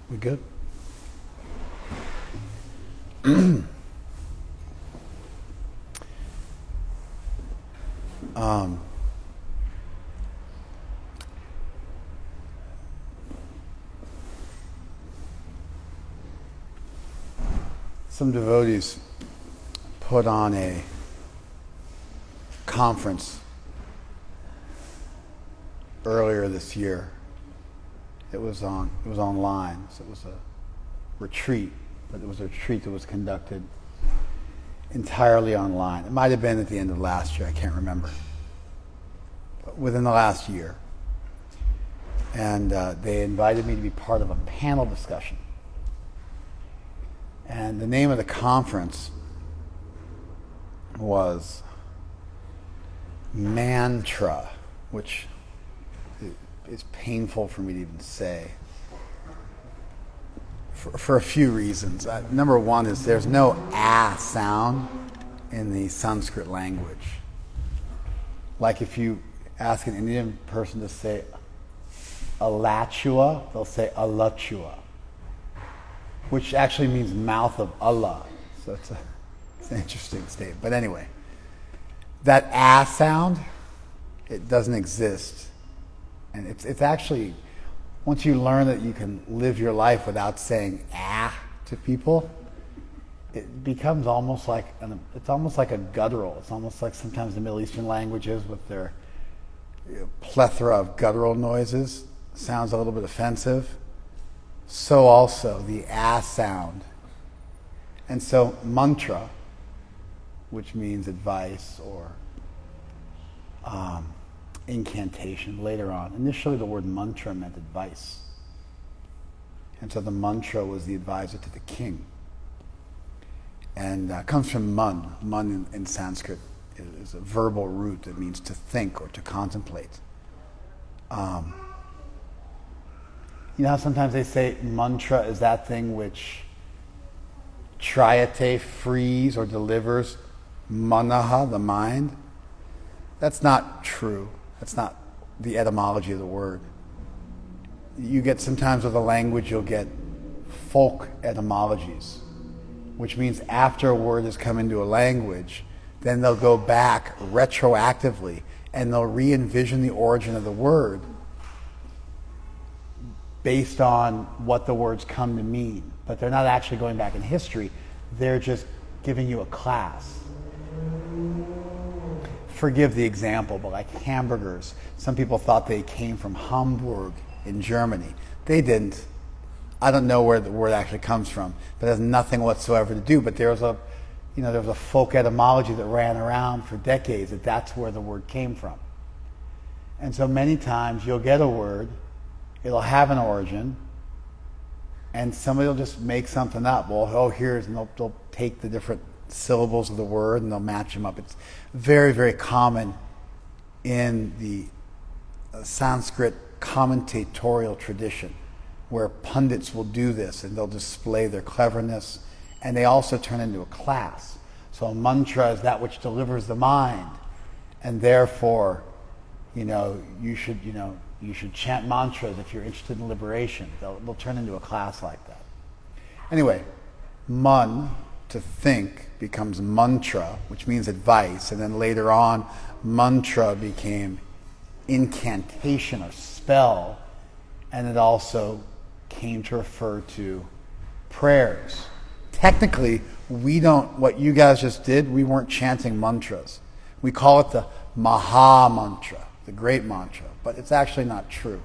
We good? um, some devotees put on a conference earlier this year. It was online, so it was a retreat, but it was a retreat that was conducted entirely online. It might have been at the end of last year, I can't remember, but within the last year. And they invited me to be part of a panel discussion. And the name of the conference was Mantra, which is painful for me to even say for a few reasons. Number one is there's no sound in the Sanskrit language. Like if you ask an Indian person to say Alachua, they'll say Alachua, which actually means mouth of Allah. So it's an interesting statement. But anyway, that sound, it doesn't exist. And it's actually, once you learn that you can live your life without saying to people, it becomes almost like a guttural. It's almost like sometimes the Middle Eastern languages with their plethora of guttural noises sounds a little bit offensive. So also the sound. And so mantra, which means advice or incantation later on. Initially the word mantra meant advice. And so the mantra was the advisor to the king. And comes from mun. Mun in Sanskrit is a verbal root that means to think or to contemplate. You know how sometimes they say mantra is that thing which triyate frees or delivers manaha, the mind? That's not true. That's not the etymology of the word. You get sometimes with a language, you'll get folk etymologies, which means after a word has come into a language, then they'll go back retroactively and they'll re-envision the origin of the word based on what the words come to mean. But they're not actually going back in history. They're just giving you a class. Forgive the example, but like hamburgers, some people thought they came from Hamburg in Germany. They didn't. I don't know where the word actually comes from, but it has nothing whatsoever to do. But there was a folk etymology that ran around for decades that's where the word came from. And so many times you'll get a word, it'll have an origin, and somebody will just make something up. Well, here's, and they'll take the different syllables of the word and they'll match them up. It's very, very common in the Sanskrit commentatorial tradition where pundits will do this and they'll display their cleverness, and they also turn into a class. So a mantra is that which delivers the mind, and therefore, you should chant mantras if you're interested in liberation. They'll turn into a class like that. Anyway, man, to think, becomes mantra, which means advice, and then later on mantra became incantation or spell, and it also came to refer to prayers. Technically, what you guys just did, we weren't chanting mantras. We call it the Maha Mantra, the great mantra, but it's actually not true.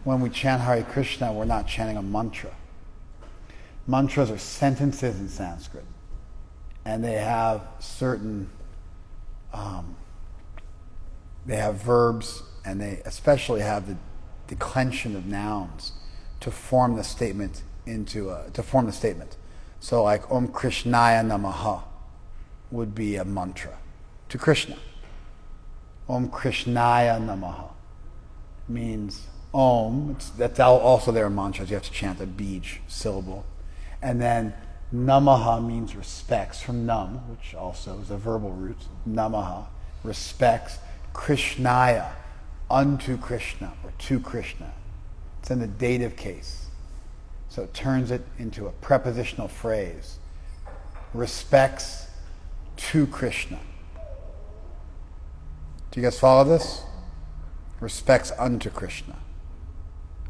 When we chant Hare Krishna, we're not chanting a mantra. Mantras are sentences in Sanskrit, and they have certain, they have verbs, and they especially have the declension of nouns to form the statement So like Om Krishnaya Namaha would be a mantra to Krishna. Om Krishnaya Namaha means Om. That's also there in mantras. You have to chant a bij syllable. And then Namaha means respects, from Nam, which also is a verbal root. Namaha, respects Krishnaya, unto Krishna, or to Krishna. It's in the dative case. So it turns it into a prepositional phrase. Respects to Krishna. Do you guys follow this? Respects unto Krishna.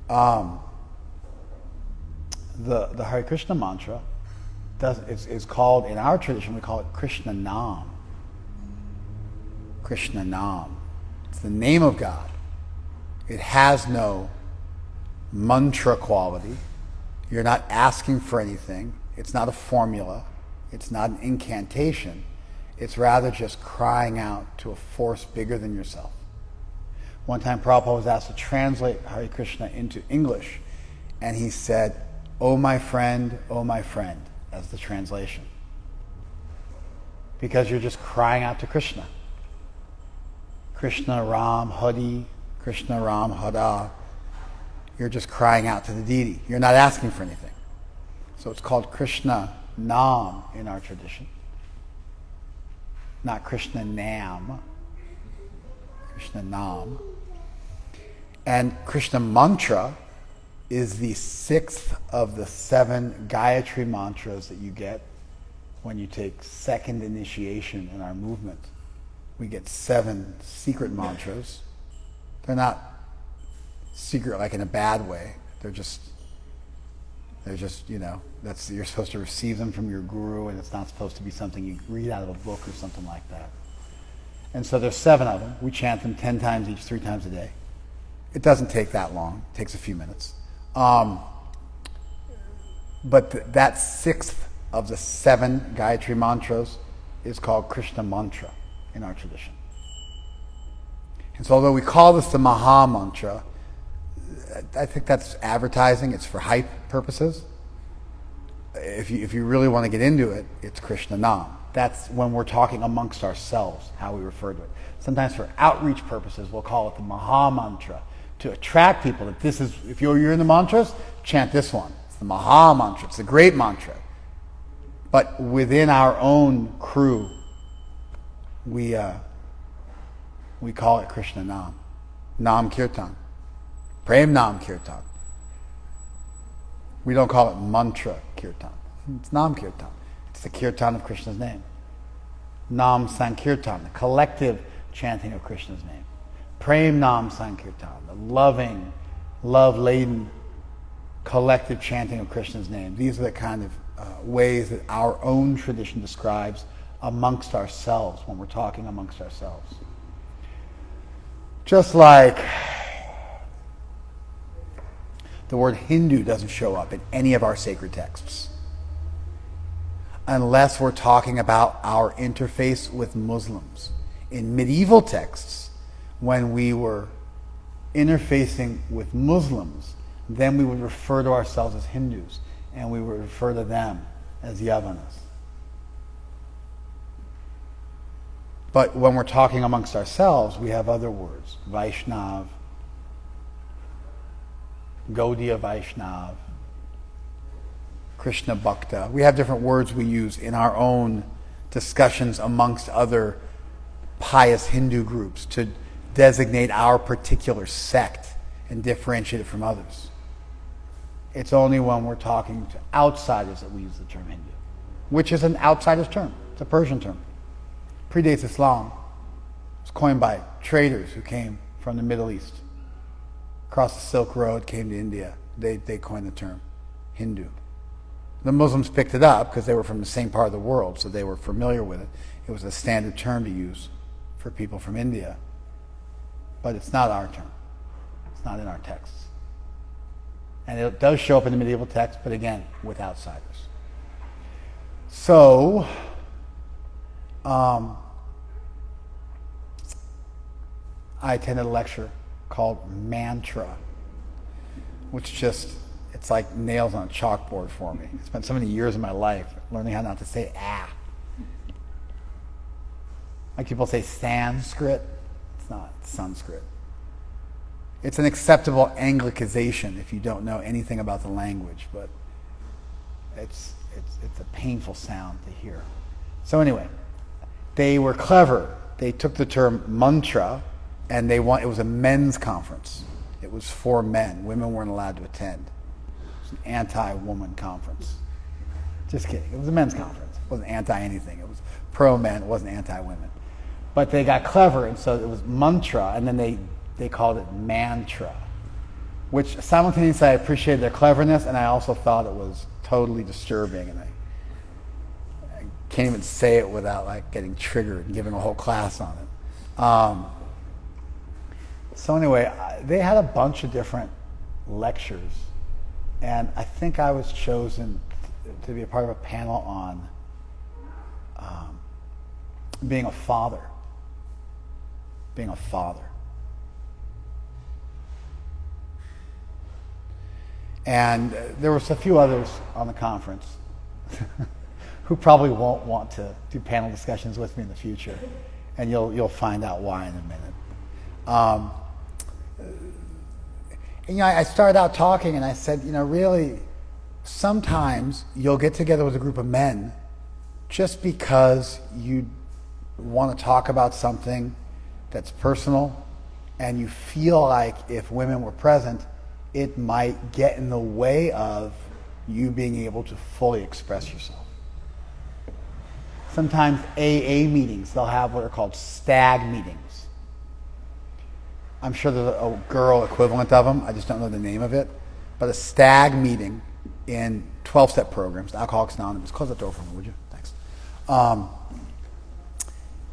The Hare Krishna mantra is called, in our tradition, we call it Krishna Nam. Krishna Nam. It's the name of God. It has no mantra quality. You're not asking for anything. It's not a formula. It's not an incantation. It's rather just crying out to a force bigger than yourself. One time Prabhupada was asked to translate Hare Krishna into English, and he said, oh my friend, as the translation. Because you're just crying out to Krishna. Krishna Ram Hari, Krishna Ram Hara. You're just crying out to the deity. You're not asking for anything. So it's called Krishna Nam in our tradition. Not Krishna Nam. Krishna Nam. And Krishna Mantra is the 6th of the 7 Gayatri mantras that you get when you take second initiation in our movement. We get 7 secret mantras. They're not secret like in a bad way. They're just, you're supposed to receive them from your guru, and it's not supposed to be something you read out of a book or something like that. And so there's 7 of them. We chant them 10 times each, 3 times a day. It doesn't take that long. It takes a few minutes. But that 6th of the 7 Gayatri mantras is called Krishna Mantra in our tradition. And so although we call this the Maha Mantra, I think that's advertising. It's for hype purposes. If you really want to get into it, it's Krishna Nam. That's when we're talking amongst ourselves, how we refer to it. Sometimes for outreach purposes, we'll call it the Maha Mantra, to attract people that this is, if you're in the mantras, chant this one. It's the Maha Mantra. It's the great mantra. But within our own crew, we call it Krishna Nam. Nam Kirtan. Prem Nam Kirtan. We don't call it mantra Kirtan. It's Nam Kirtan. It's the Kirtan of Krishna's name. Nam Sankirtan, the collective chanting of Krishna's name. Prem Nam Sankirtan, the loving, love-laden, collective chanting of Krishna's name. These are the kind of ways that our own tradition describes amongst ourselves when we're talking amongst ourselves. Just like the word Hindu doesn't show up in any of our sacred texts unless we're talking about our interface with Muslims. In medieval texts, when we were interfacing with Muslims, then we would refer to ourselves as Hindus, and we would refer to them as Yavanas. But when we're talking amongst ourselves, we have other words. Vaishnav, Gaudiya Vaishnav, Krishna Bhakta. We have different words we use in our own discussions amongst other pious Hindu groups to designate our particular sect and differentiate it from others. It's only when we're talking to outsiders that we use the term Hindu, which is an outsider's term. It's a Persian term. Predates Islam. It was coined by traders who came from the Middle East. Across the Silk Road, came to India. They coined the term Hindu. The Muslims picked it up because they were from the same part of the world, so they were familiar with it. It was a standard term to use for people from India. But it's not our term. It's not in our texts. And it does show up in the medieval text, but again, with outsiders. So, I attended a lecture called Mantra, which just, it's like nails on a chalkboard for me. I spent so many years of my life learning how not to say ah. Like people say Sanskrit. It's not Sanskrit. It's an acceptable Anglicization if you don't know anything about the language, but it's a painful sound to hear. So anyway, they were clever. They took the term mantra, and it was a men's conference. It was for men. Women weren't allowed to attend. was an anti-woman conference. Just kidding. It was a men's conference. It wasn't anti-anything. It was pro-men. It wasn't anti-women. But they got clever, and so it was mantra, and then they called it mantra, which simultaneously I appreciated their cleverness, and I also thought it was totally disturbing, and I can't even say it without like getting triggered and giving a whole class on it. So anyway, they had a bunch of different lectures, and I think I was chosen to be a part of a panel on being a father. Being a father. And there was a few others on the conference who probably won't want to do panel discussions with me in the future, and you'll find out why in a minute. I started out talking, and I said, really, sometimes you'll get together with a group of men just because you want to talk about something that's personal, and you feel like if women were present, it might get in the way of you being able to fully express yourself. Sometimes AA meetings, they'll have what are called stag meetings. I'm sure there's a girl equivalent of them. I just don't know the name of it. But a stag meeting in 12-step programs, Alcoholics Anonymous. Close that door for me, would you? Thanks.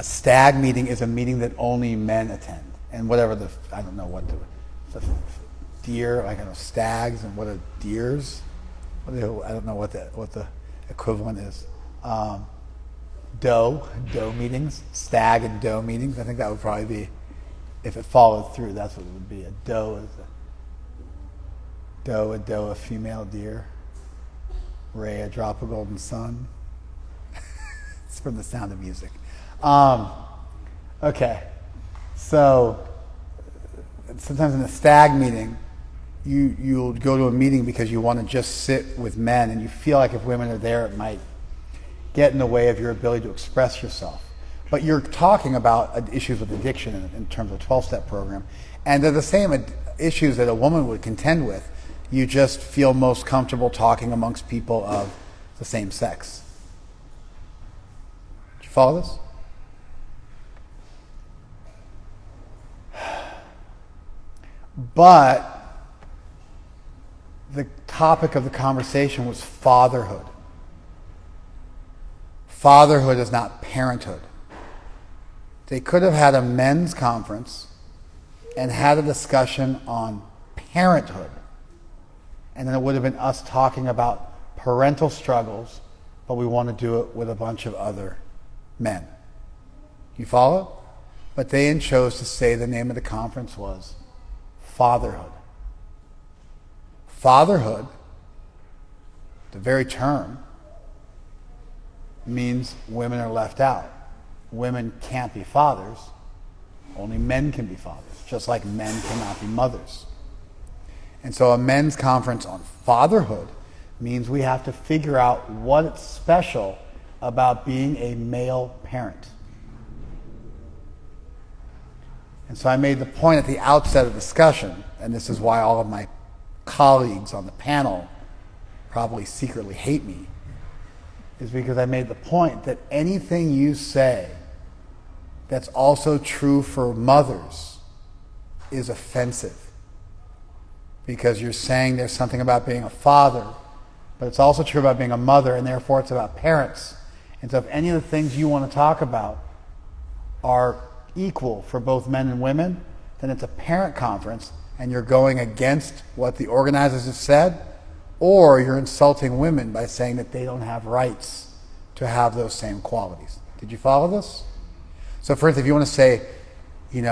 A stag meeting is a meeting that only men attend. And whatever I don't know what the deer, like I know stags and what are deers? I don't know what the equivalent is. Doe meetings, stag and doe meetings. I think that would probably be, if it followed through, that's what it would be. A doe is a female deer. Ray, a drop of golden sun. It's from The Sound of Music. Okay, so sometimes in a stag meeting, you'll go to a meeting because you want to just sit with men, and you feel like if women are there, it might get in the way of your ability to express yourself. But you're talking about issues with addiction in terms of a 12-step program, and they're the same issues that a woman would contend with. You just feel most comfortable talking amongst people of the same sex. Did you follow this? But the topic of the conversation was fatherhood. Fatherhood is not parenthood. They could have had a men's conference and had a discussion on parenthood. And then it would have been us talking about parental struggles, but we want to do it with a bunch of other men. You follow? But they chose to say the name of the conference was fatherhood. Fatherhood, the very term, means women are left out. Women can't be fathers. Only men can be fathers, just like men cannot be mothers. And so a men's conference on fatherhood means we have to figure out what's special about being a male parent. And so I made the point at the outset of the discussion, and this is why all of my colleagues on the panel probably secretly hate me, is because I made the point that anything you say that's also true for mothers is offensive. Because you're saying there's something about being a father, but it's also true about being a mother, and therefore it's about parents. And so if any of the things you want to talk about are equal for both men and women, then it's a parent conference, and you're going against what the organizers have said, or you're insulting women by saying that they don't have rights to have those same qualities. Did you follow this? So for instance, if you want to say, you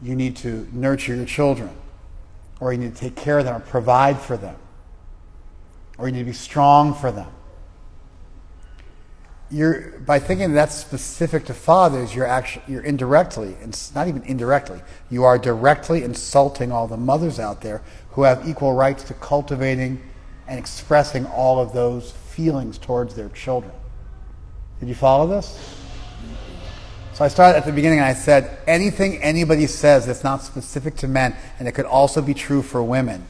need to nurture your children, or you need to take care of them or provide for them, or you need to be strong for them. By thinking that's specific to fathers, you're indirectly, and not even indirectly, you are directly insulting all the mothers out there who have equal rights to cultivating and expressing all of those feelings towards their children. Did you follow this? So I started at the beginning and I said, anything anybody says that's not specific to men, and it could also be true for women,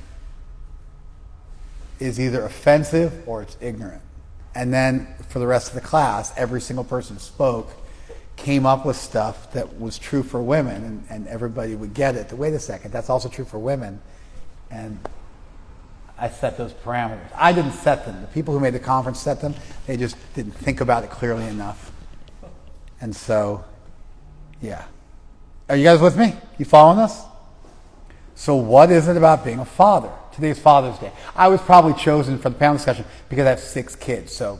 is either offensive or it's ignorant. And then for the rest of the class, every single person who spoke came up with stuff that was true for women, and everybody would get it. Wait a second, that's also true for women. And I set those parameters. I didn't set them. The people who made the conference set them. They just didn't think about it clearly enough. And so, yeah. Are you guys with me? You following us? So what is it about being a father? Today's Father's Day. I was probably chosen for the panel discussion because I have 6 kids. So,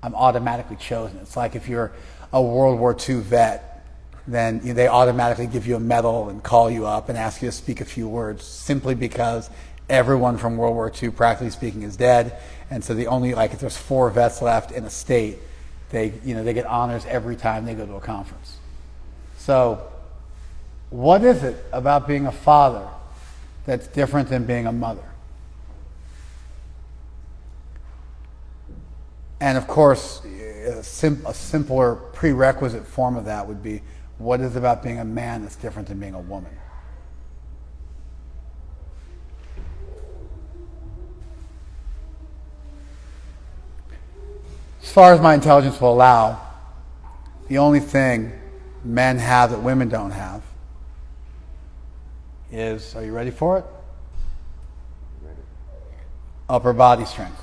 I'm automatically chosen. It's like if you're a World War II vet, then they automatically give you a medal and call you up and ask you to speak a few words simply because everyone from World War II, practically speaking, is dead. And so if there's 4 vets left in a state, they get honors every time they go to a conference. So what is it about being a father that's different than being a mother? And of course, a simpler prerequisite form of that would be, what is it about being a man that's different than being a woman? As far as my intelligence will allow, the only thing men have that women don't have is, are you ready for it? Ready. Upper body strength.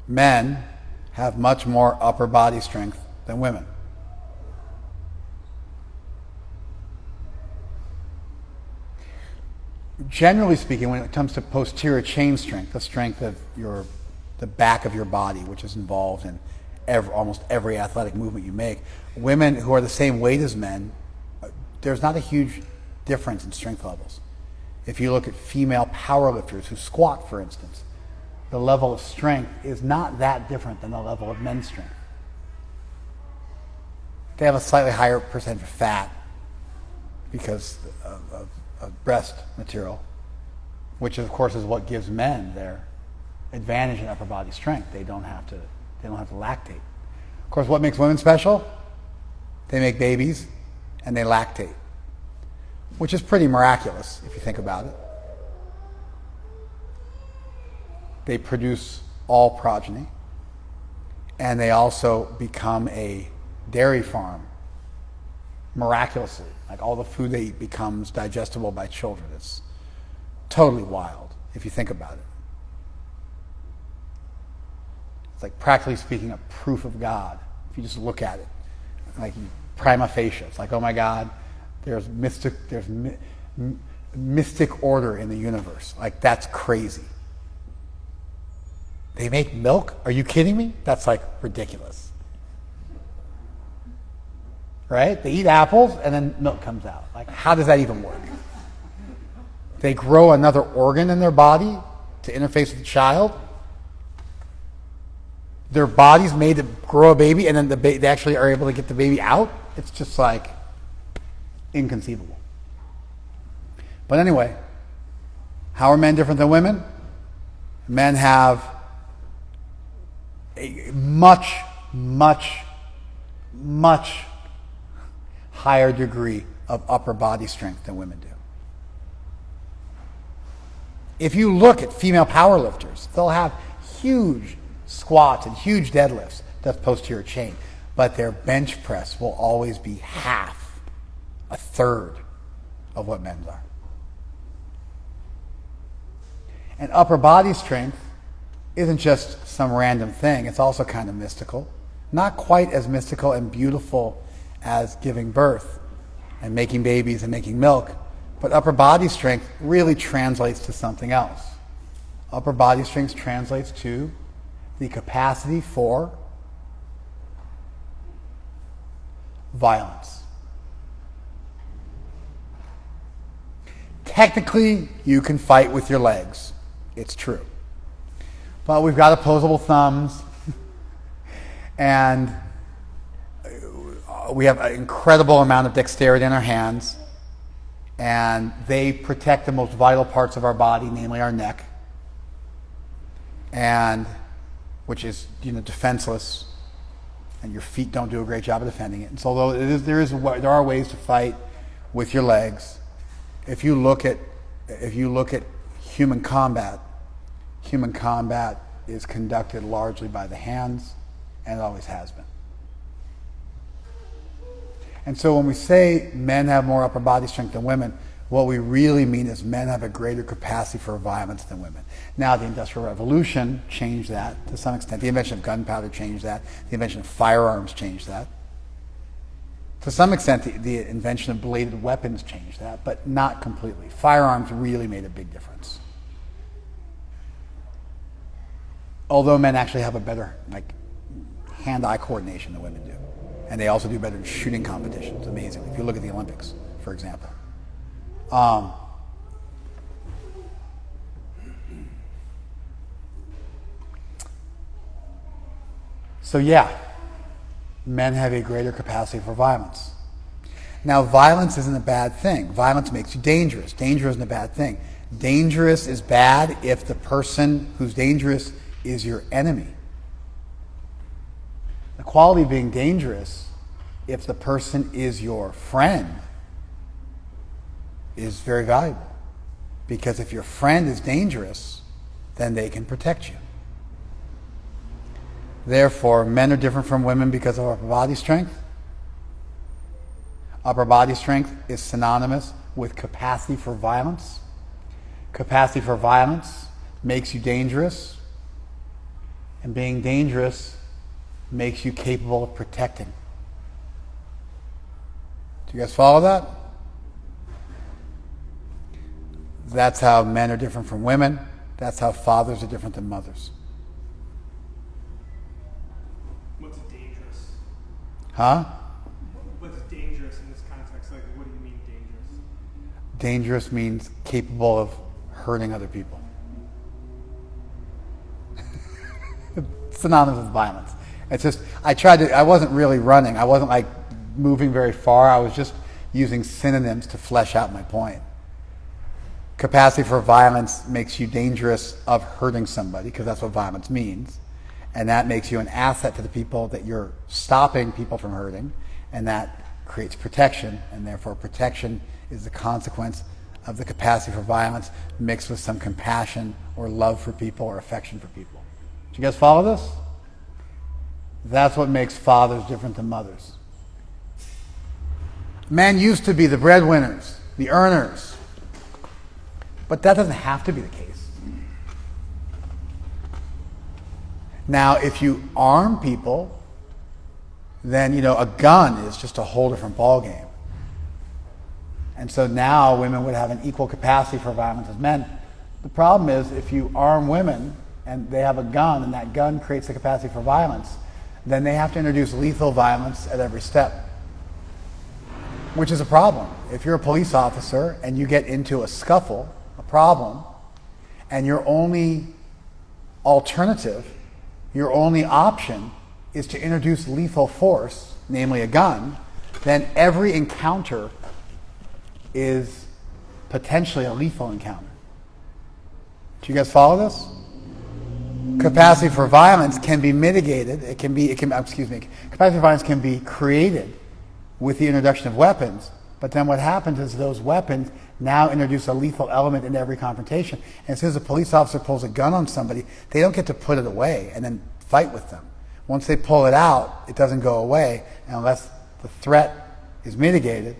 Men have much more upper body strength than women. Generally speaking, when it comes to posterior chain strength, the strength of the back of your body, which is involved in almost every athletic movement you make, women who are the same weight as men, there's not a huge difference in strength levels. If you look at female powerlifters who squat, for instance, the level of strength is not that different than the level of men's strength. They have a slightly higher percentage of fat because of breast material, which of course is what gives men their advantage in upper body strength. They don't have to lactate. Of course, what makes women special? They make babies and they lactate, which is pretty miraculous if you think about it. They produce all progeny, and they also become a dairy farm miraculously. Like all the food they eat becomes digestible by children. It's totally wild if you think about it. It's like, practically speaking, a proof of God if you just look at it. Like prima facie, it's like, oh my God, there's mystic order in the universe. Like, that's crazy. They make milk? Are you kidding me? That's like ridiculous. Right? They eat apples and then milk comes out. Like, how does that even work? They grow another organ in their body to interface with the child. Their body's made to grow a baby, and then they actually are able to get the baby out. It's just like inconceivable. But anyway, how are men different than women? Men have a much, much, much higher degree of upper body strength than women do. If you look at female powerlifters, they'll have huge squats and huge deadlifts. That's posterior chain. But their bench press will always be half, a third of what men's are. And upper body strength isn't just some random thing. It's also kind of mystical. Not quite as mystical and beautiful as giving birth and making babies and making milk. But upper body strength really translates to something else. Upper body strength translates to the capacity for violence. Technically, you can fight with your legs. It's true. But we've got opposable thumbs, and we have an incredible amount of dexterity in our hands, and they protect the most vital parts of our body, namely our neck, and which is defenseless, and your feet don't do a great job of defending it. And so although there are ways to fight with your legs, if you look at If you look at human combat is conducted largely by the hands, and it always has been. And so when we say men have more upper body strength than women, what we really mean is men have a greater capacity for violence than women. Now, the Industrial Revolution changed that to some extent. The invention of gunpowder changed that. The invention of firearms changed that. To some extent, the invention of bladed weapons changed that, but not completely. Firearms really made a big difference. Although men actually have a better hand-eye coordination than women do. And they also do better in shooting competitions, amazingly. If you look at the Olympics, for example. So yeah, men have a greater capacity for violence. Now, violence isn't a bad thing. Violence makes you dangerous. Danger isn't a bad thing. Dangerous is bad if the person who's dangerous is your enemy. The quality of being dangerous, if the person is your friend, is very valuable. Because if your friend is dangerous, then they can protect you. Therefore, men are different from women because of upper body strength. Upper body strength is synonymous with capacity for violence. Capacity for violence makes you dangerous, and being dangerous makes you capable of protecting. Do you guys follow that? That's how men are different from women. That's how fathers are different than mothers. What's dangerous? Huh? What's dangerous in this context? Like, what do you mean dangerous? Dangerous means capable of hurting other people. Synonymous with violence. It's just, I wasn't really running. I wasn't moving very far. I was just using synonyms to flesh out my point. Capacity for violence makes you dangerous of hurting somebody, because that's what violence means. And that makes you an asset to the people that you're stopping people from hurting. And that creates protection. And therefore, protection is the consequence of the capacity for violence mixed with some compassion or love for people or affection for people. Do you guys follow this? That's what makes fathers different than mothers. Men used to be the breadwinners, the earners. But that doesn't have to be the case. Now, if you arm people, then, a gun is just a whole different ballgame. And so now women would have an equal capacity for violence as men. The problem is, if you arm women and they have a gun and that gun creates the capacity for violence, then they have to introduce lethal violence at every step, which is a problem. If you're a police officer and you get into a scuffle, a problem, and your only alternative, your only option is to introduce lethal force, namely a gun, then every encounter is potentially a lethal encounter. Do you guys follow this? Capacity for violence can be mitigated. Capacity for violence can be created with the introduction of weapons. But then what happens is those weapons now introduce a lethal element into every confrontation. And as soon as a police officer pulls a gun on somebody, they don't get to put it away and then fight with them. Once they pull it out, it doesn't go away unless the threat is mitigated.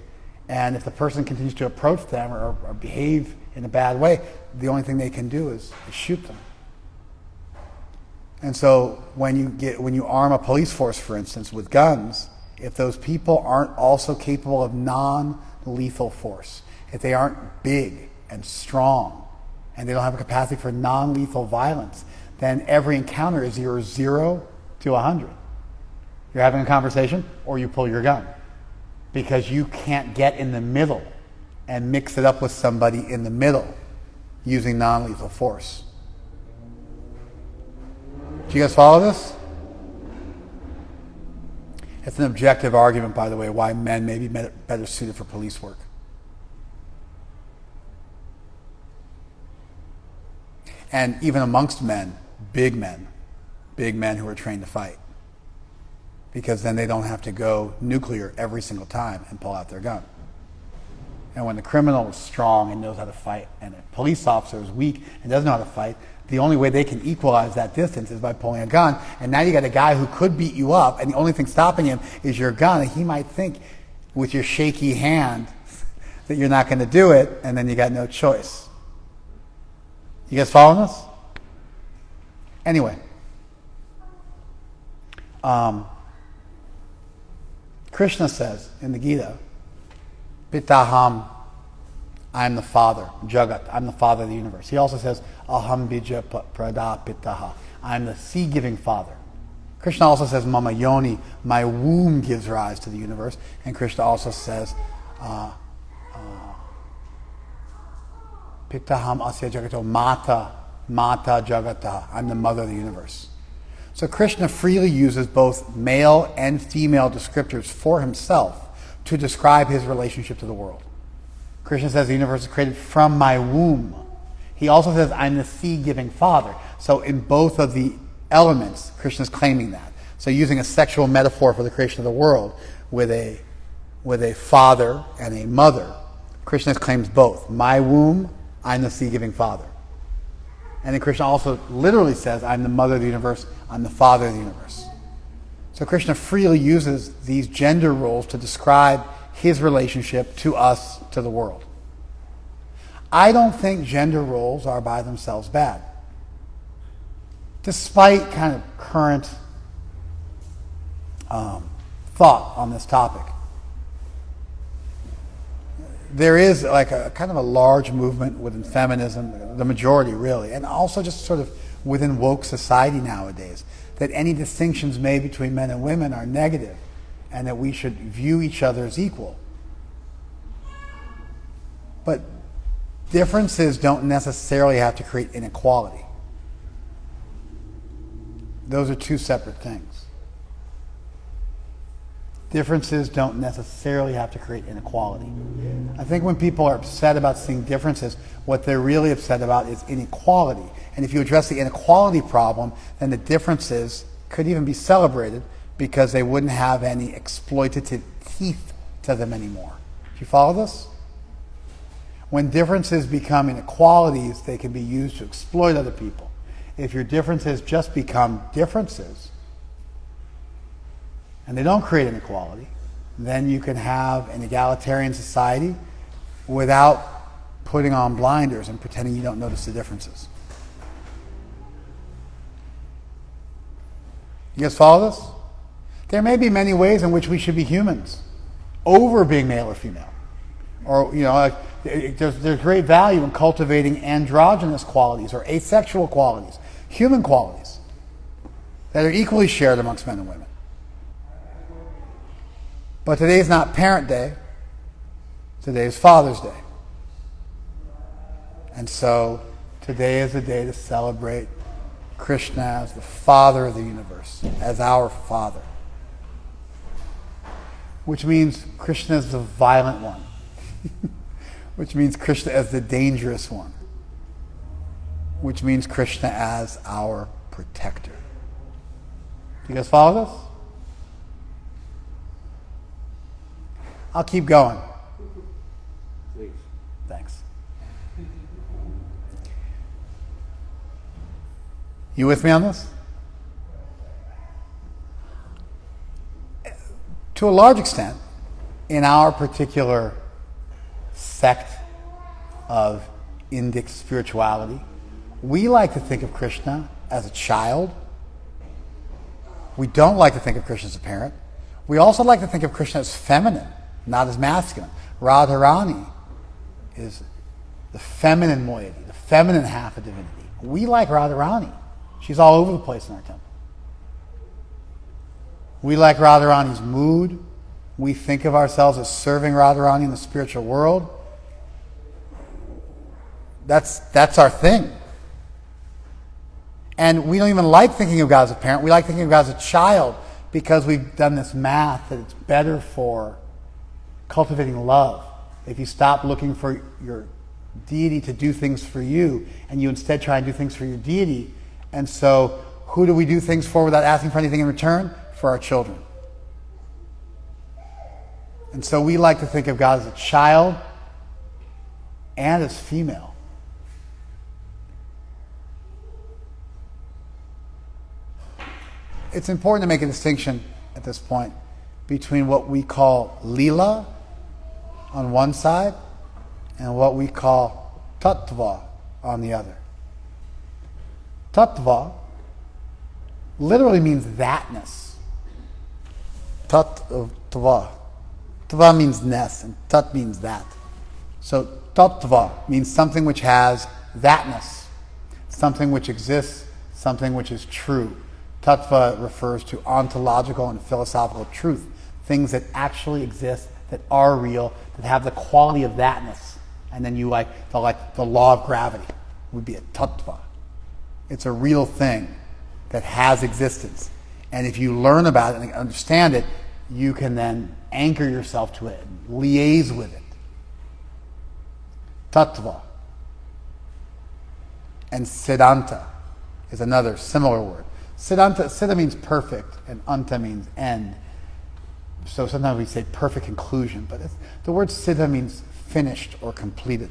And if the person continues to approach them or behave in a bad way, the only thing they can do is shoot them. And so when you arm a police force, for instance, with guns, if those people aren't also capable of non-lethal force, if they aren't big and strong, and they don't have a capacity for non-lethal violence, then every encounter is either 0 to 100. You're having a conversation, or you pull your gun, because you can't get in the middle and mix it up with somebody in the middle using non-lethal force. Do you guys follow this? It's an objective argument, by the way, why men may be better suited for police work. And even amongst men big men who are trained to fight. Because then they don't have to go nuclear every single time and pull out their gun. And when the criminal is strong and knows how to fight, and a police officer is weak and doesn't know how to fight, the only way they can equalize that distance is by pulling a gun. And now you got a guy who could beat you up, and the only thing stopping him is your gun. And he might think with your shaky hand that you're not going to do it, and then you got no choice. You guys following this? Anyway. Krishna says in the Gita, Pitaham, I am the father, Jagat, I'm the father of the universe. He also says, Aham bija prada pitaha, I am the seed-giving father. Krishna also says, Mama yoni, my womb gives rise to the universe. And Krishna also says, Pitaham asya jagato mata jagata, I'm the mother of the universe. So Krishna freely uses both male and female descriptors for himself to describe his relationship to the world. Krishna says the universe is created from my womb. He also says, I'm the seed-giving father. So in both of the elements, Krishna is claiming that. So using a sexual metaphor for the creation of the world with a father and a mother, Krishna claims both. My womb, I'm the seed-giving father. And then Krishna also literally says, I'm the mother of the universe, I'm the father of the universe. So Krishna freely uses these gender roles to describe his relationship to us, to the world. I don't think gender roles are by themselves bad. Despite kind of current thought on this topic. There is like a kind of a large movement within feminism, the majority really, and also just sort of within woke society nowadays, that any distinctions made between men and women are negative and that we should view each other as equal. But differences don't necessarily have to create inequality. Those are two separate things. Differences don't necessarily have to create inequality. I think when people are upset about seeing differences, what they're really upset about is inequality. And if you address the inequality problem, then the differences could even be celebrated because they wouldn't have any exploitative teeth to them anymore. Do you follow this? When differences become inequalities, they can be used to exploit other people. If your differences just become differences, and they don't create inequality, then you can have an egalitarian society without putting on blinders and pretending you don't notice the differences. You guys follow this? There may be many ways in which we should be humans over being male or female. Or, there's great value in cultivating androgynous qualities or asexual qualities, human qualities, that are equally shared amongst men and women. But today is not Parent Day. Today is Father's Day. And so today is a day to celebrate Krishna as the Father of the universe, as our Father. Which means Krishna is the violent one. Which means Krishna as the dangerous one. Which means Krishna as our protector. Do you guys follow this? I'll keep going. Please. Thanks. You with me on this? To a large extent, in our particular sect of Indic spirituality, we like to think of Krishna as a child. We don't like to think of Krishna as a parent. We also like to think of Krishna as feminine, not as masculine. Radharani is the feminine moiety, the feminine half of divinity. We like Radharani. She's all over the place in our temple. We like Radharani's mood. We think of ourselves as serving Radharani in the spiritual world. That's our thing. And we don't even like thinking of God as a parent. We like thinking of God as a child because we've done this math that it's better for cultivating love. If you stop looking for your deity to do things for you and you instead try and do things for your deity. And so who do we do things for without asking for anything in return? For our children. And so we like to think of God as a child and as female. It's important to make a distinction at this point between what we call lila on one side and what we call tattva on the other. Tattva literally means thatness. Tattva. Tva means ness, and tat means that. So tattva means something which has thatness, something which exists, something which is true. Tattva refers to ontological and philosophical truth, things that actually exist, that are real, that have the quality of thatness. And then you like the law of gravity would be a tattva. It's a real thing that has existence. And if you learn about it and understand it, you can then anchor yourself to it, and liaise with it. Tattva. And siddhanta is another similar word. Siddha means perfect, and anta means end. So sometimes we say perfect conclusion, but the word siddha means finished or completed.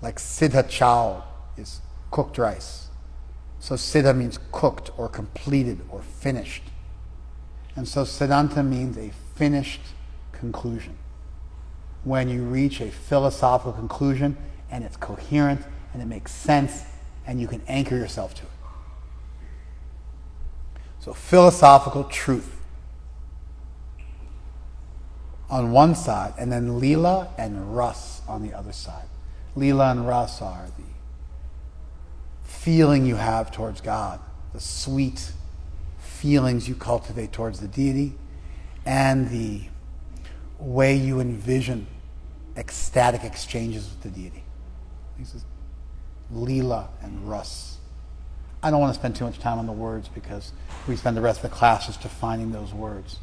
Like siddha chao is cooked rice. So siddha means cooked or completed or finished. And so siddhanta means a finished conclusion. When you reach a philosophical conclusion and it's coherent and it makes sense and you can anchor yourself to it. So philosophical truth on one side, and then lila and ras on the other side. Lila and ras are the feeling you have towards God, the sweet feelings you cultivate towards the deity, and the way you envision ecstatic exchanges with the deity. This is lila and ras. I don't want to spend too much time on the words because we spend the rest of the class just defining those words.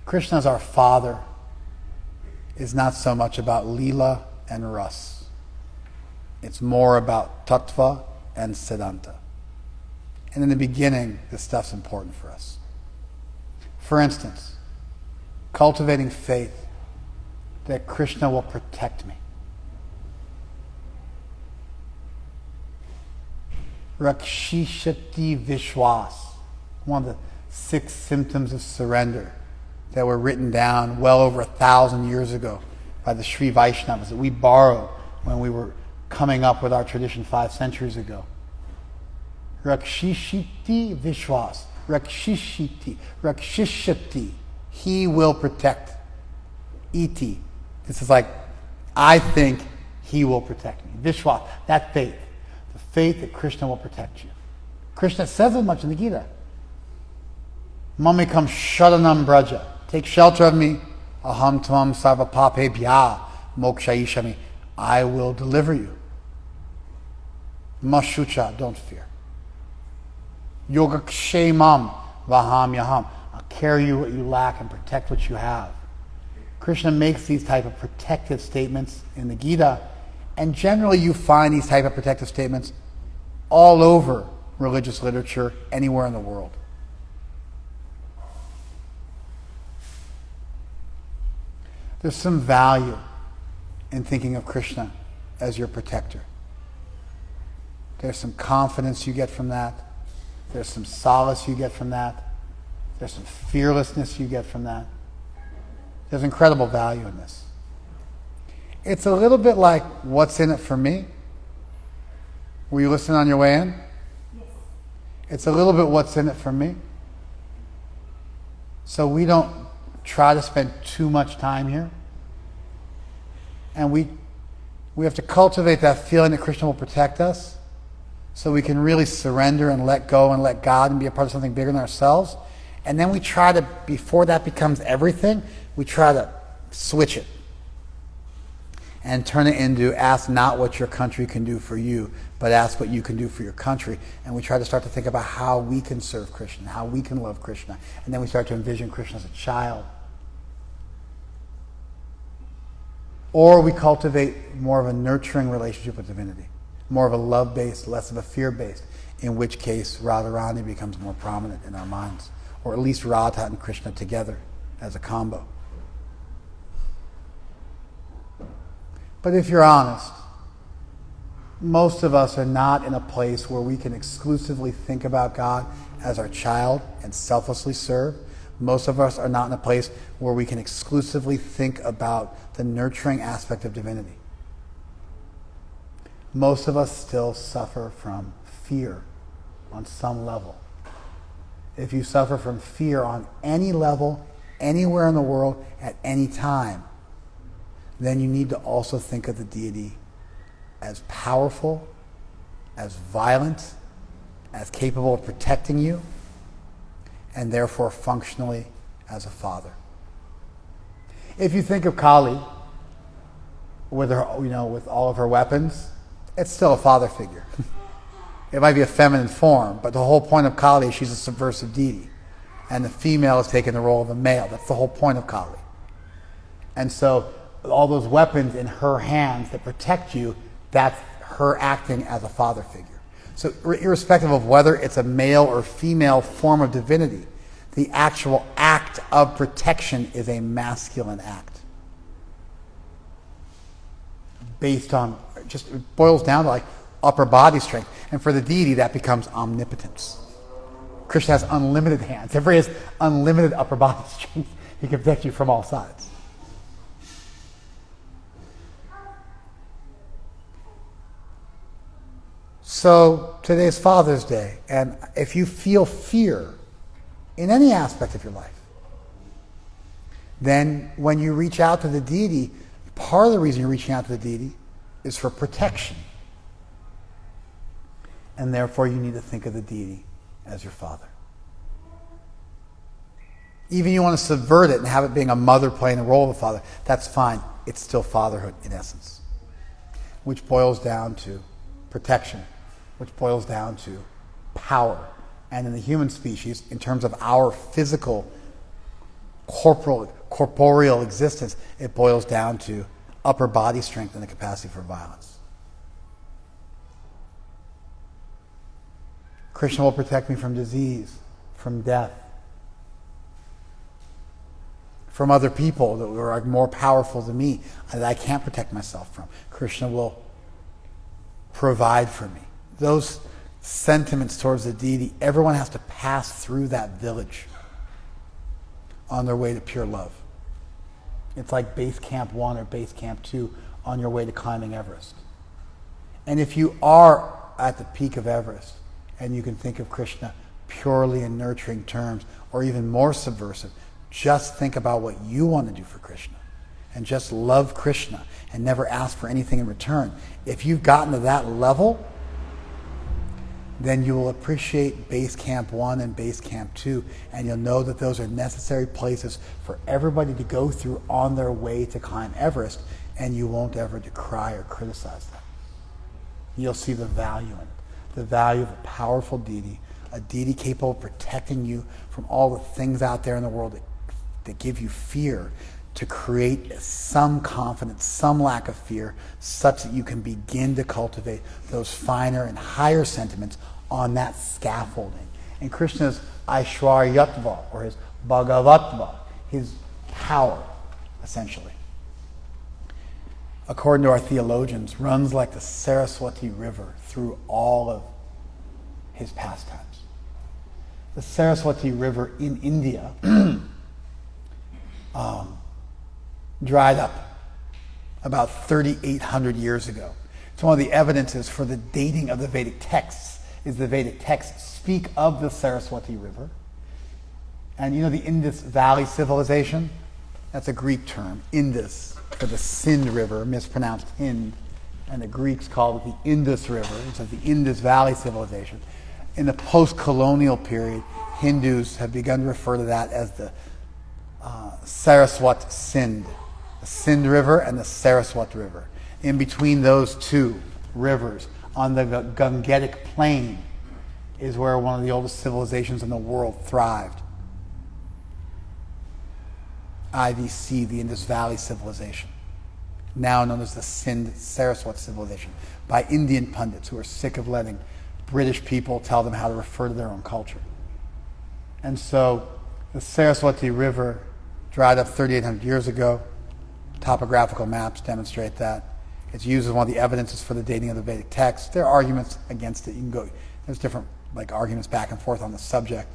Krishna as our Father is not so much about lila and ras. It's more about tattva and siddhanta. And in the beginning, this stuff's important for us. For instance, cultivating faith that Krishna will protect me. Rakshishati Vishwas, one of the 6 symptoms of surrender that were written down well over 1,000 years ago by the Sri Vaishnavas that we borrowed when we were coming up with our tradition 5 centuries ago. Rakshishiti Vishwas, Rakshishati, he will protect. Iti, this is like, I think he will protect me. Vishwas, that faith. Faith that Krishna will protect you. Krishna says as much in the Gita. Mamikam sharanam braja. Take shelter of me. Aham tvam sarva papebhya mokshayishami. I will deliver you. Mashucha, don't fear. Yogakshemam vaham yaham. I'll carry you what you lack and protect what you have. Krishna makes these type of protective statements in the Gita, and generally you find these type of protective statements all over religious literature anywhere in the world. There's some value in thinking of Krishna as your protector. There's some confidence you get from that. There's some solace you get from that. There's some fearlessness you get from that. There's incredible value in this. It's a little bit like What's in It for Me. Were you listening on your way in? Yes. It's a little bit What's in It for Me. So we don't try to spend too much time here. And we have to cultivate that feeling that Krishna will protect us so we can really surrender and let go and let God and be a part of something bigger than ourselves. And then we try to, before that becomes everything, we try to switch it and turn it into ask not what your country can do for you, but ask what you can do for your country. And we try to start to think about how we can serve Krishna, how we can love Krishna. And then we start to envision Krishna as a child. Or we cultivate more of a nurturing relationship with divinity, more of a love-based, less of a fear-based, in which case Radharani becomes more prominent in our minds, or at least Radha and Krishna together as a combo. But if you're honest, most of us are not in a place where we can exclusively think about God as our child and selflessly serve. Most of us are not in a place where we can exclusively think about the nurturing aspect of divinity. Most of us still suffer from fear on some level. If you suffer from fear on any level, anywhere in the world, at any time, then you need to also think of the deity as powerful, as violent, as capable of protecting you, and therefore functionally as a father. If you think of Kali with her, with all of her weapons, it's still a father figure. It might be a feminine form, but the whole point of Kali is she's a subversive deity, and the female is taking the role of a male. That's the whole point of Kali. And so all those weapons in her hands that protect you, that's her acting as a father figure. So irrespective of whether it's a male or female form of divinity, the actual act of protection is a masculine act. Based on, it boils down to like upper body strength. And for the deity, that becomes omnipotence. Krishna has unlimited hands. If he has unlimited upper body strength, he can protect you from all sides. So today's Father's Day, and if you feel fear in any aspect of your life, then when you reach out to the deity, part of the reason you're reaching out to the deity is for protection. And therefore you need to think of the deity as your father. Even you want to subvert it and have it being a mother playing the role of a father, that's fine. It's still fatherhood in essence, which boils down to protection, which boils down to power. And in the human species, in terms of our physical, corporeal existence, it boils down to upper body strength and the capacity for violence. Krishna will protect me from disease, from death, from other people that are more powerful than me that I can't protect myself from. Krishna will provide for me. Those sentiments towards the deity, everyone has to pass through that village on their way to pure love. It's like base camp 1 or base camp 2 on your way to climbing Everest. And if you are at the peak of Everest, and you can think of Krishna purely in nurturing terms, or even more subversive, just think about what you want to do for Krishna, and just love Krishna, and never ask for anything in return. If you've gotten to that level, then you will appreciate base camp 1 and base camp 2, and you'll know that those are necessary places for everybody to go through on their way to climb Everest, and you won't ever decry or criticize them. You'll see the value in it. The value of a powerful deity, a deity capable of protecting you from all the things out there in the world that give you fear, to create some confidence, some lack of fear, such that you can begin to cultivate those finer and higher sentiments on that scaffolding. And Krishna's Aishwaryatva, or his Bhagavatva, his power, essentially, according to our theologians, runs like the Saraswati River through all of his pastimes. The Saraswati River in India dried up about 3,800 years ago. It's one of the evidences for the dating of the Vedic texts, is the Vedic texts speak of the Saraswati River. And you know the Indus Valley civilization? That's a Greek term, Indus, for the Sindh River, mispronounced Hind, and the Greeks called it the Indus River, so the Indus Valley civilization. In the post-colonial period, Hindus have begun to refer to that as the Saraswat Sindh, the Sindh River and the Saraswat River. In between those two rivers, on the Gangetic Plain, is where one of the oldest civilizations in the world thrived. IVC, the Indus Valley civilization, now known as the Sindh-Saraswat civilization, by Indian pundits who are sick of letting British people tell them how to refer to their own culture. And so the Saraswati River dried up 3,800 years ago. Topographical maps demonstrate that. It's used as one of the evidences for the dating of the Vedic text. There are arguments against it. You can go. There's different arguments back and forth on the subject,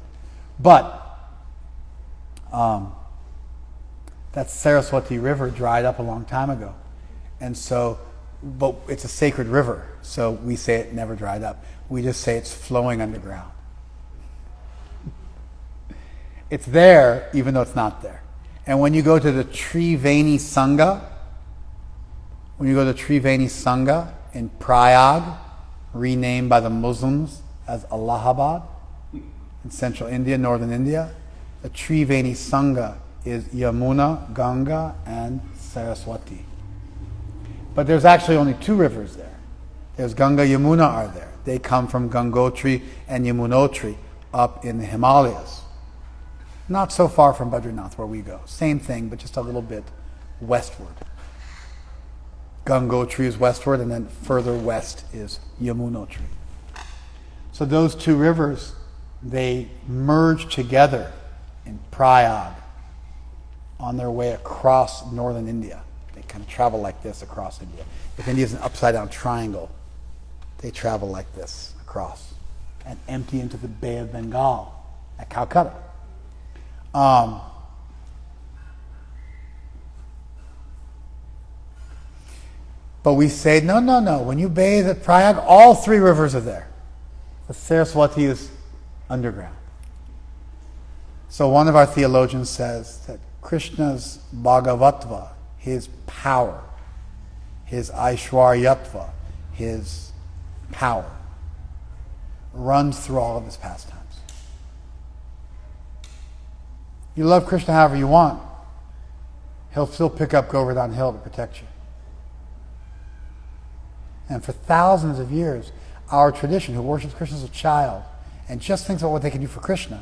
but that Saraswati River dried up a long time ago, and so, but it's a sacred river, so we say it never dried up. We just say it's flowing underground. It's there, even though it's not there. And when you go to the Triveni Sangha, in Prayag, renamed by the Muslims as Allahabad, in central India, northern India, the Triveni Sangha is Yamuna, Ganga, and Saraswati. But there's actually only two rivers there. There's Ganga, Yamuna are there. They come from Gangotri and Yamunotri up in the Himalayas. Not so far from Badrinath where we go. Same thing, but just a little bit westward. Gangotri is westward, and then further west is Yamunotri. So those two rivers, they merge together in Prayag on their way across northern India. They kind of travel like this across India. If India is an upside-down triangle, they travel like this across and empty into the Bay of Bengal at Calcutta. But we say, no. When you bathe at Prayag, all three rivers are there. The Saraswati is underground. So one of our theologians says that Krishna's Bhagavatva, his power, his Aishwaryatva, his power, runs through all of his pastimes. You love Krishna however you want. He'll still pick up Govardhan Hill to protect you. And for thousands of years, our tradition, who worships Krishna as a child and just thinks about what they can do for Krishna,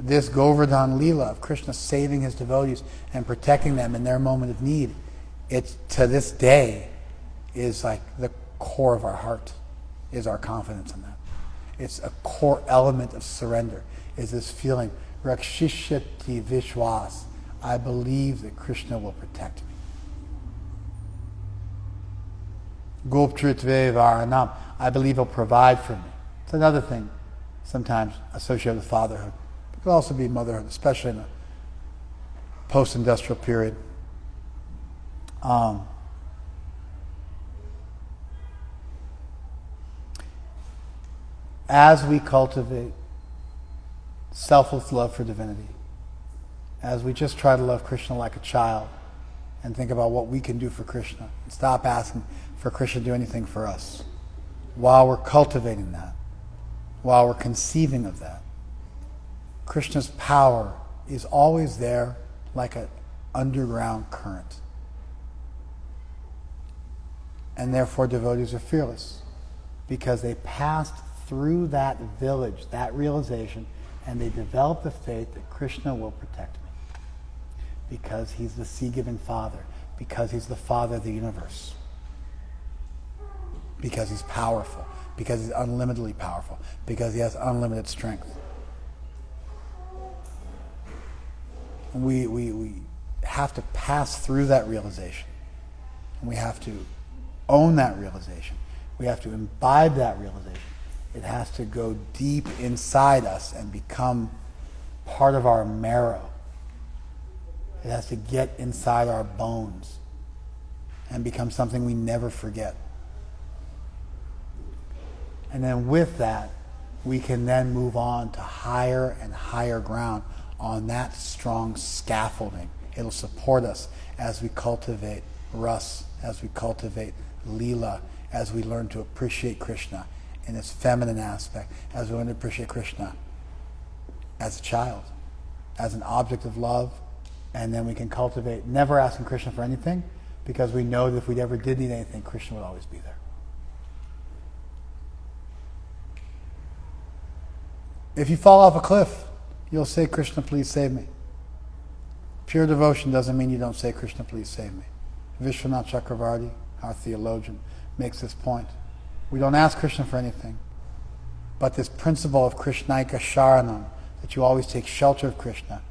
this Govardhan Leela of Krishna saving his devotees and protecting them in their moment of need, it to this day is like the core of our heart, is our confidence in that. It's a core element of surrender, is this feeling, Rakshishati Vishwas, I believe that Krishna will protect me. Goptritve Varanam, I believe he'll provide for me. It's another thing sometimes associated with fatherhood. It could also be motherhood, especially in a post-industrial period. As we cultivate selfless love for divinity, as we just try to love Krishna like a child and think about what we can do for Krishna and stop asking for Krishna to do anything for us, while we're cultivating that, while we're conceiving of that, Krishna's power is always there like an underground current. And therefore devotees are fearless because they passed through that village, that realization, and they developed the faith that Krishna will protect me because he's the sea-giving father, because he's the father of the universe, because he's powerful, because he's unlimitedly powerful, because he has unlimited strength. We have to pass through that realization. And we have to own that realization. We have to imbibe that realization. It has to go deep inside us and become part of our marrow. It has to get inside our bones and become something we never forget. And then with that, we can then move on to higher and higher ground on that strong scaffolding. It'll support us as we cultivate ras, as we cultivate lila, as we learn to appreciate Krishna in its feminine aspect, as we learn to appreciate Krishna as a child, as an object of love, and then we can cultivate never asking Krishna for anything because we know that if we ever did need anything, Krishna would always be there. If you fall off a cliff, you'll say, Krishna, please save me. Pure devotion doesn't mean you don't say, Krishna, please save me. Vishwanath Chakravarti, our theologian, makes this point. We don't ask Krishna for anything. But this principle of Krishnaika Sharanam, that you always take shelter of Krishna,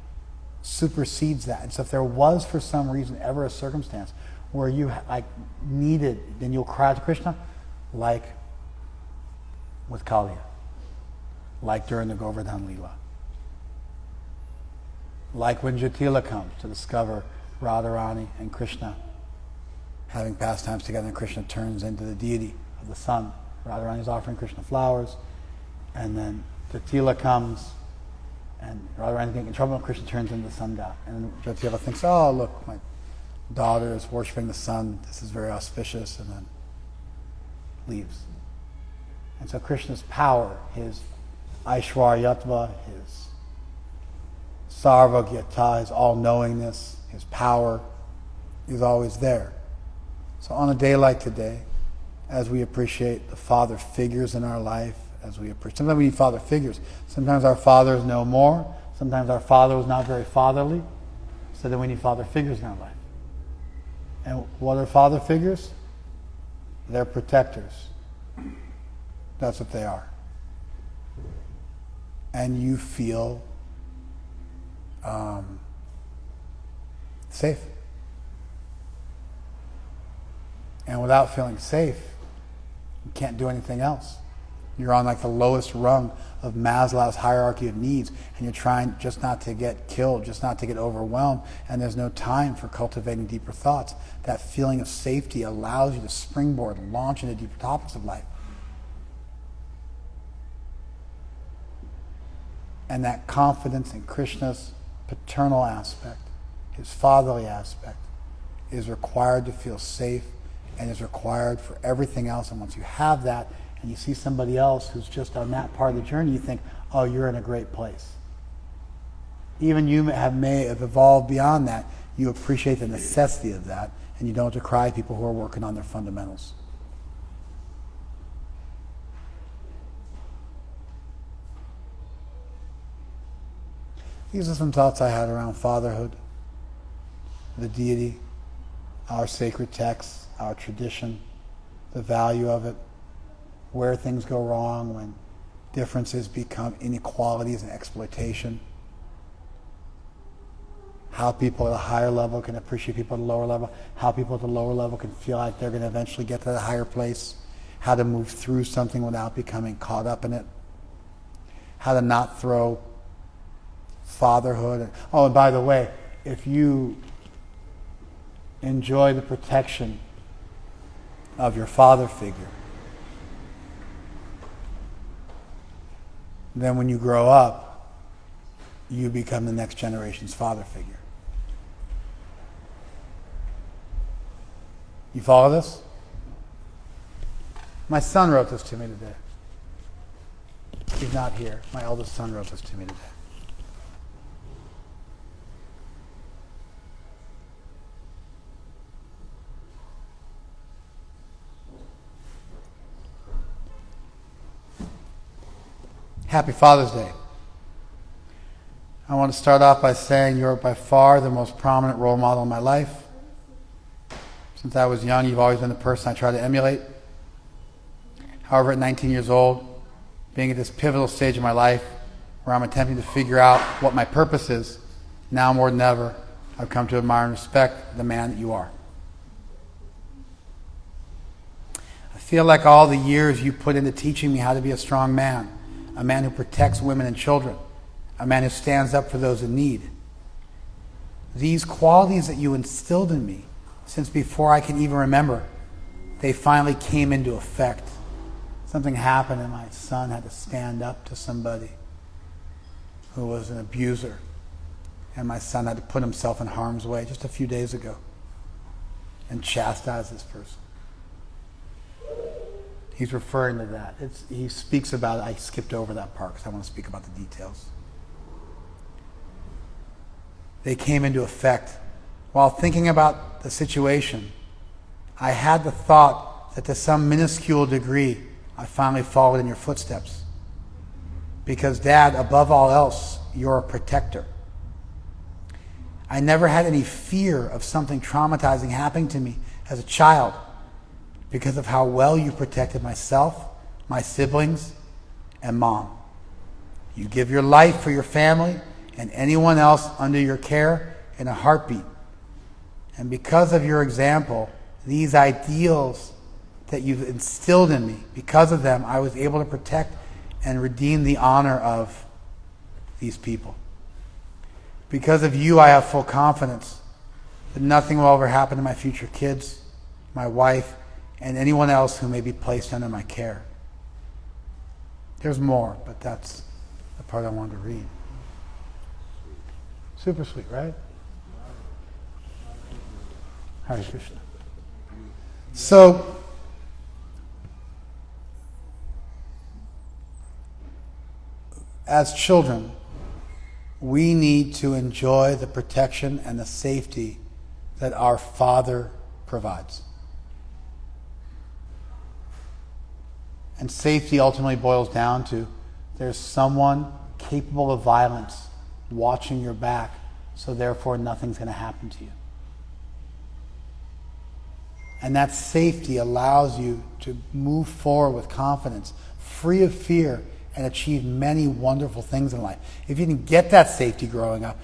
supersedes that. And so if there was for some reason ever a circumstance where you like needed, then you'll cry to Krishna, like with Kaliya, like during the Govardhan Leela, like when Jatila comes to discover Radharani and Krishna having pastimes together, and Krishna turns into the deity of the sun. Radharani is offering Krishna flowers, and then Jatila comes, and Radharani getting in trouble, and Krishna turns into the sun god. And Jatila thinks, oh, look, my daughter is worshipping the sun, this is very auspicious, and then leaves. And so Krishna's power, his Aishwaryatva, his Sarvagyata, his all-knowingness, his power is always there. So on a day like today, as we appreciate the father figures in our life, sometimes we need father figures. Sometimes our fathers know more. Sometimes our father was not very fatherly. So then we need father figures in our life. And what are father figures? They're protectors. That's what they are. And you feel safe. And without feeling safe, you can't do anything else. You're on like the lowest rung of Maslow's hierarchy of needs, and you're trying just not to get killed, just not to get overwhelmed, and there's no time for cultivating deeper thoughts. That feeling of safety allows you to springboard, launch into deeper topics of life. And that confidence in Krishna's paternal aspect, his fatherly aspect, is required to feel safe and is required for everything else. And once you have that, and you see somebody else who's just on that part of the journey, you think, oh, you're in a great place. Even you may have evolved beyond that. You appreciate the necessity of that, and you don't decry people who are working on their fundamentals. These are some thoughts I had around fatherhood, the deity, our sacred texts, our tradition, the value of it, where things go wrong when differences become inequalities and exploitation, how people at a higher level can appreciate people at a lower level, how people at the lower level can feel like they're going to eventually get to the higher place, how to move through something without becoming caught up in it, how to not throw fatherhood. Oh, and by the way, if you enjoy the protection of your father figure, then when you grow up, you become the next generation's father figure. You follow this? My son wrote this to me today. He's not here. My eldest son wrote this to me today. Happy Father's Day. I want to start off by saying you're by far the most prominent role model in my life. Since I was young, you've always been the person I try to emulate. However, at 19 years old, being at this pivotal stage of my life where I'm attempting to figure out what my purpose is, now more than ever, I've come to admire and respect the man that you are. I feel like all the years you put into teaching me how to be a strong man, a man who protects women and children, a man who stands up for those in need. These qualities that you instilled in me since before I can even remember, they finally came into effect. Something happened and my son had to stand up to somebody who was an abuser. And my son had to put himself in harm's way just a few days ago and chastise this person. He's referring to that. He speaks about it. I skipped over that part because I want to speak about the details. They came into effect. While thinking about the situation, I had the thought that to some minuscule degree, I finally followed in your footsteps. Because Dad, above all else, you're a protector. I never had any fear of something traumatizing happening to me as a child, because of how well you protected myself, my siblings, and Mom. You give your life for your family and anyone else under your care in a heartbeat. And because of your example, these ideals that you've instilled in me, because of them, I was able to protect and redeem the honor of these people. Because of you, I have full confidence that nothing will ever happen to my future kids, my wife, and anyone else who may be placed under my care. There's more, but that's the part I wanted to read. Super sweet, right? Hare Krishna. So, as children, we need to enjoy the protection and the safety that our Father provides. And safety ultimately boils down to there's someone capable of violence watching your back, so therefore nothing's going to happen to you. And that safety allows you to move forward with confidence, free of fear, and achieve many wonderful things in life. If you didn't get that safety growing up,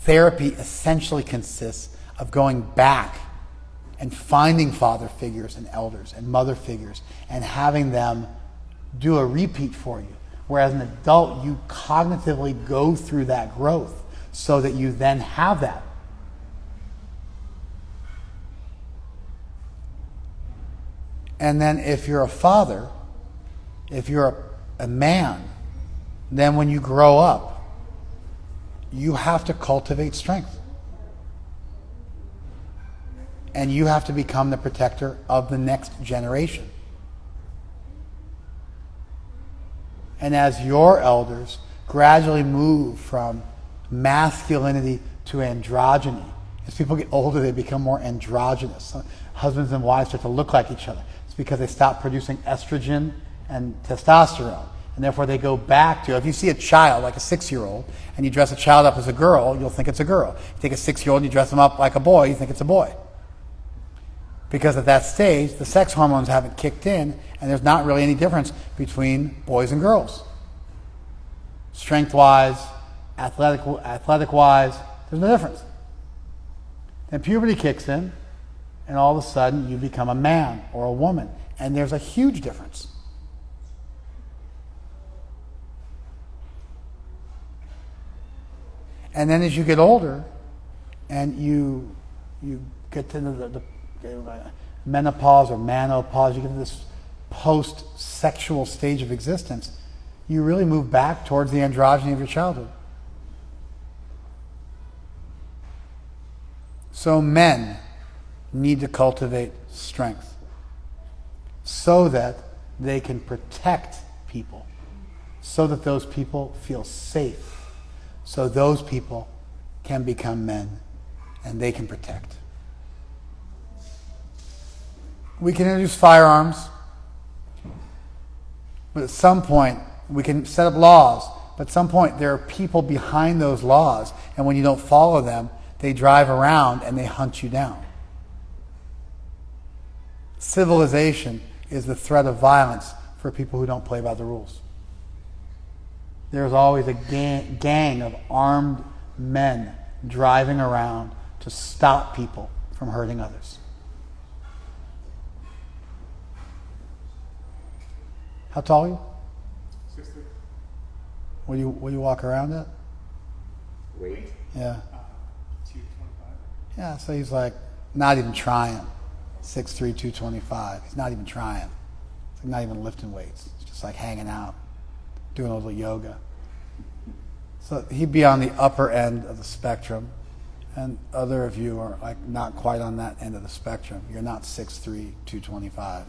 therapy essentially consists of going back and finding father figures and elders and mother figures and having them do a repeat for you. Whereas an adult, you cognitively go through that growth so that you then have that. And then if you're a father, if you're a man, then when you grow up, you have to cultivate strength. And you have to become the protector of the next generation. And as your elders gradually move from masculinity to androgyny, as people get older, they become more androgynous. Husbands and wives start to look like each other. It's because they stop producing estrogen and testosterone. And therefore they go back to, if you see a child, like a 6-year-old, and you dress a child up as a girl, you'll think it's a girl. You take a 6-year-old and you dress them up like a boy, you think it's a boy. Because at that stage, the sex hormones haven't kicked in, and there's not really any difference between boys and girls. Strength-wise, athletic-wise, there's no difference. Then puberty kicks in, and all of a sudden you become a man or a woman, and there's a huge difference. And then as you get older, and you get to the menopause or manopause, you get to this post-sexual stage of existence, you really move back towards the androgyny of your childhood. So men need to cultivate strength so that they can protect people, so that those people feel safe, so those people can become men and they can protect. We can introduce firearms, but at some point we can set up laws, but at some point there are people behind those laws, and when you don't follow them, they drive around and they hunt you down. Civilization is the threat of violence for people who don't play by the rules. There's always a gang of armed men driving around to stop people from hurting others. How tall are you? 6'3". What do you walk around at? Wait. Yeah. 225. Yeah, so he's like not even trying. 6'3", 225. He's not even trying. It's like not even lifting weights. It's just like hanging out, doing a little yoga. So he'd be on the upper end of the spectrum, and other of you are like not quite on that end of the spectrum. You're not 6'3", 225.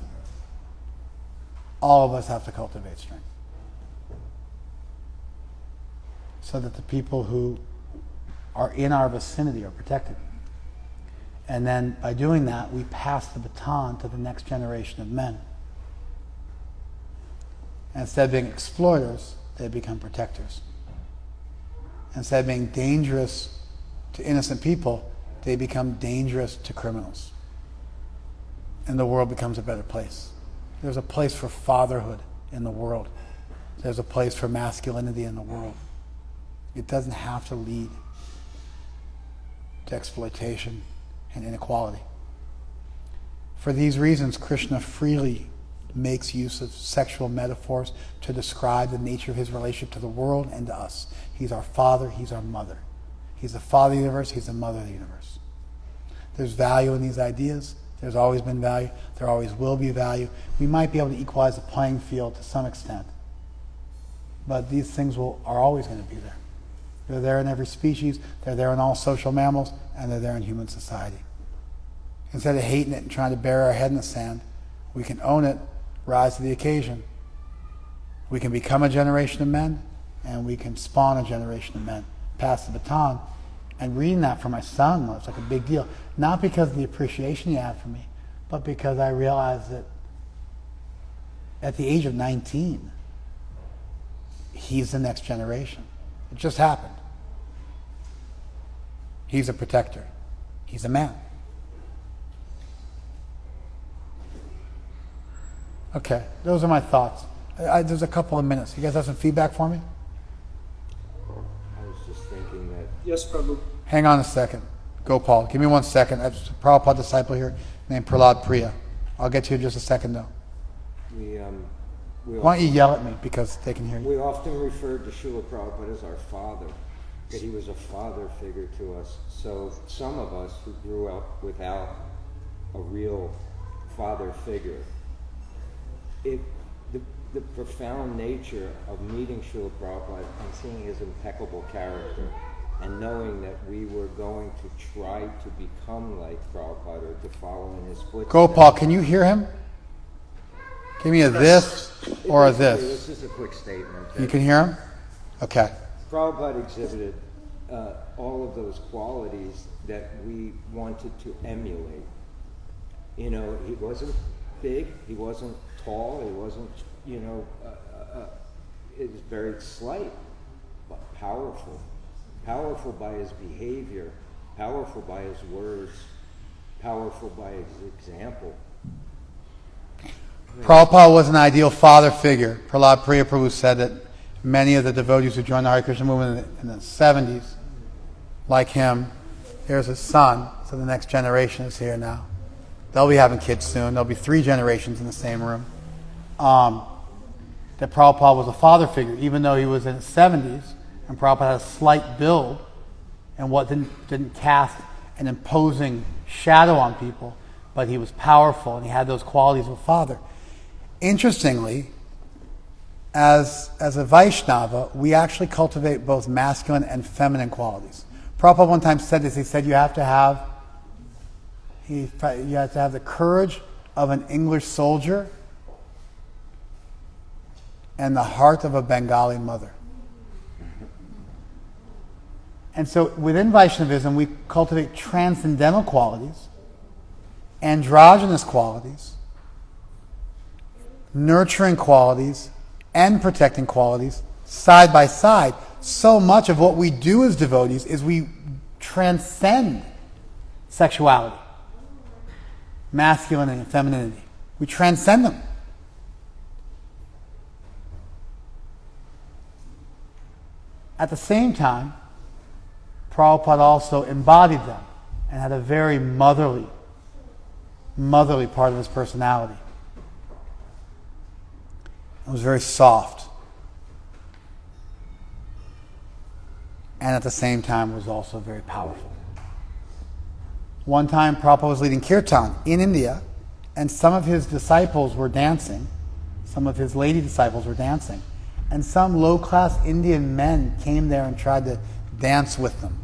All of us have to cultivate strength so that the people who are in our vicinity are protected. And then by doing that, we pass the baton to the next generation of men. And instead of being exploiters, they become protectors. Instead of being dangerous to innocent people, they become dangerous to criminals. And the world becomes a better place. There's a place for fatherhood in the world. There's a place for masculinity in the world. It doesn't have to lead to exploitation. and inequality. For these reasons, Krishna freely makes use of sexual metaphors to describe the nature of his relationship to the world and to us. He's our father, he's our mother. He's the father of the universe, he's the mother of the universe. There's value in these ideas. There's always been value. There always will be value. We might be able to equalize the playing field to some extent. But these things are always going to be there. They're there in every species, they're there in all social mammals, and they're there in human society. Instead of hating it and trying to bury our head in the sand, we can own it, rise to the occasion. We can become a generation of men, and we can spawn a generation of men. Pass the baton. And reading that for my son was like a big deal. Not because of the appreciation he had for me, but because I realized that at the age of 19, he's the next generation. It just happened. He's a protector. He's a man. Okay, those are my thoughts. There's a couple of minutes. You guys have some feedback for me? I was just thinking that Yes, Prabhu. Hang on a second. Gopal, give me 1 second. I have a Prabhupada disciple here named Prahlad Priya. I'll get to you in just a second, though. we Why don't you yell at me because they can hear you? we often referred to Srila Prabhupada as our father, that he was a father figure to us. So some of us who grew up without a real father figure, the profound nature of meeting Srila Prabhupada and seeing his impeccable character and knowing that we were going to try to become like Prabhupada or to follow in his footsteps. Gopal, can you hear him? Give me a this or a this. This is a quick statement. You can hear him? Okay. Prabhupada exhibited all of those qualities that we wanted to emulate. You know, he wasn't big, he wasn't tall, he wasn't, it was very slight, but powerful. Powerful by his behavior, powerful by his words, powerful by his example. Prabhupada was an ideal father figure. Prahlad Priya Prabhu said that many of the devotees who joined the Hare Krishna movement in the 70s, like him, here's his son, so the next generation is here now. They'll be having kids soon. There'll be 3 generations in the same room. That Prabhupada was a father figure, even though he was in his 70s, and Prabhupada had a slight build, and what didn't cast an imposing shadow on people, but he was powerful, and he had those qualities of a father. Interestingly, as a Vaishnava, we actually cultivate both masculine and feminine qualities. Prabhupada one time said this. He said you have to have the courage of an English soldier and the heart of a Bengali mother. And so within Vaishnavism, we cultivate transcendental qualities, androgynous qualities, nurturing qualities, and protecting qualities side by side. So much of what we do as devotees is we transcend sexuality, masculinity and femininity. We transcend them. At the same time, Prabhupada also embodied them and had a very motherly part of his personality. It was very soft. And at the same time was also very powerful. One time Prabhupada was leading kirtan in India, and some of his disciples were dancing. Some of his lady disciples were dancing. And some low-class Indian men came there and tried to dance with them.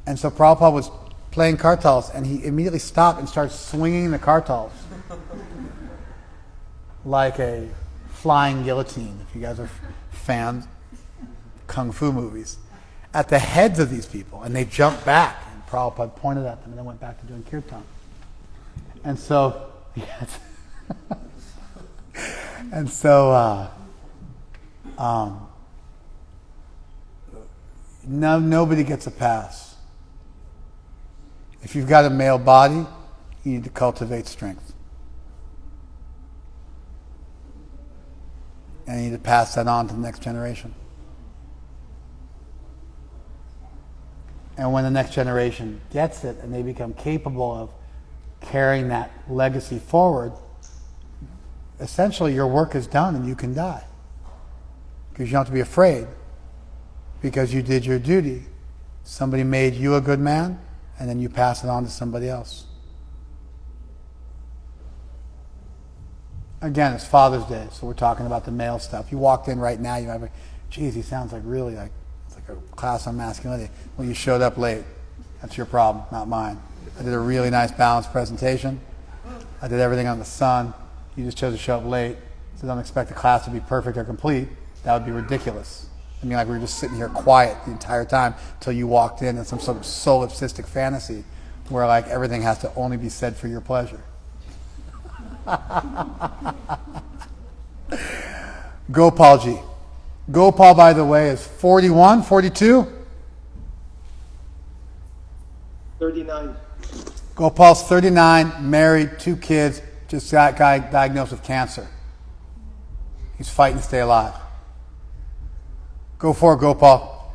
And so Prabhupada was playing kartals, and he immediately stopped and started swinging the kartals like a flying guillotine, if you guys are fans of kung fu movies, at the heads of these people. And they jumped back, and Prabhupada pointed at them, and then went back to doing kirtan. And so, yes. And so, nobody gets a pass. If you've got a male body, you need to cultivate strength. And you need to pass that on to the next generation. And when the next generation gets it and they become capable of carrying that legacy forward, essentially your work is done and you can die. Because you don't have to be afraid. Because you did your duty. Somebody made you a good man, and then you pass it on to somebody else. Again, it's Father's Day, so we're talking about the male stuff. You walked in right now, you might be, geez, he sounds like really like it's like a class on masculinity. Well, you showed up late. That's your problem, not mine. I did a really nice balanced presentation. I did everything on the sun. You just chose to show up late, so don't expect the class to be perfect or complete. That would be ridiculous. I mean, like we were just sitting here quiet the entire time until you walked in some sort of solipsistic fantasy where like everything has to only be said for your pleasure. Gopalji. Gopal, by the way, is 41, 42? 39. Gopal's 39, married, 2 kids, just got diagnosed with cancer. He's fighting to stay alive. Go for it, Gopal.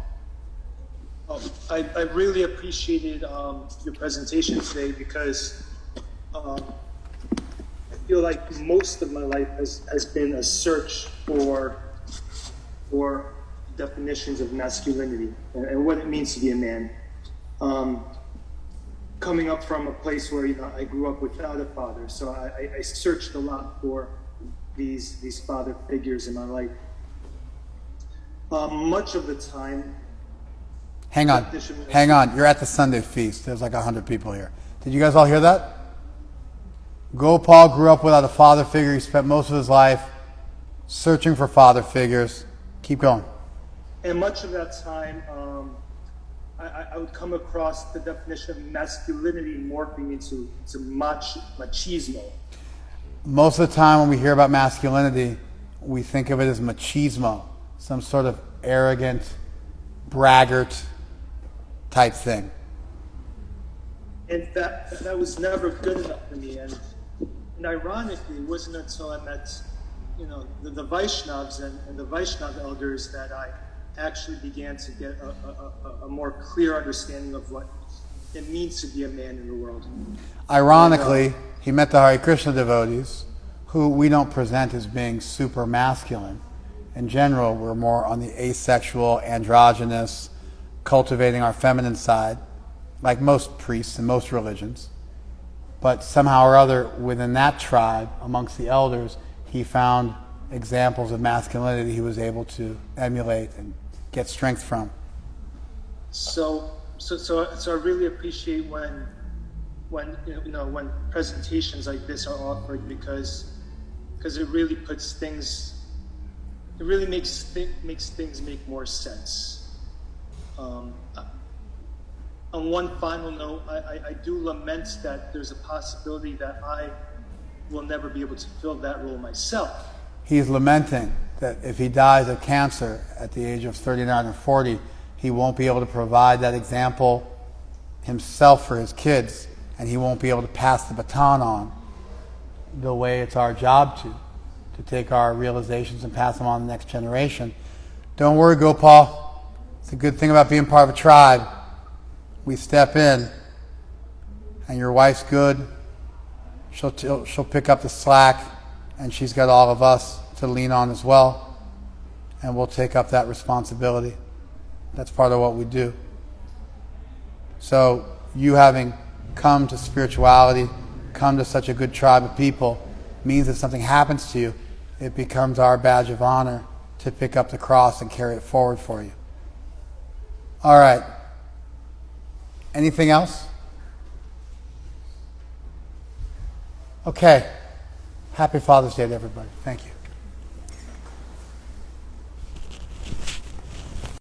I really appreciated your presentation today because I feel like most of my life has been a search for definitions of masculinity and what it means to be a man. Coming up from a place where I grew up without a father, so I searched a lot for these father figures in my life. Much of the time. Hang on. You're at the Sunday feast. There's like 100 people here. Did you guys all hear that? Gopal grew up without a father figure. He spent most of his life searching for father figures. Keep going. And much of that time, I would come across the definition of masculinity morphing into machismo. Most of the time when we hear about masculinity, we think of it as machismo, some sort of arrogant, braggart type thing. And that was never good enough for me. And ironically, it wasn't until I met, the Vaishnavas and the Vaishnav elders that I actually began to get a more clear understanding of what it means to be a man in the world. Ironically, he met the Hare Krishna devotees, who we don't present as being super masculine. In general, we're more on the asexual, androgynous, cultivating our feminine side, like most priests in most religions. But somehow or other, within that tribe, amongst the elders, he found examples of masculinity he was able to emulate and get strength from. So I really appreciate when presentations like this are offered because it really puts things. It really makes things make more sense. On one final note, I do lament that there's a possibility that I will never be able to fill that role myself. He's lamenting that if he dies of cancer at the age of 39 or 40, he won't be able to provide that example himself for his kids, and he won't be able to pass the baton on the way it's our job to take our realizations and pass them on to the next generation. Don't worry, Gopal. It's a good thing about being part of a tribe. We step in, and your wife's good. She'll pick up the slack, and she's got all of us to lean on as well, and we'll take up that responsibility. That's part of what we do. So you having come to spirituality, come to such a good tribe of people, means that something happens to you, it becomes our badge of honor to pick up the cross and carry it forward for you. All right. Anything else? Okay. Happy Father's Day to everybody. Thank you.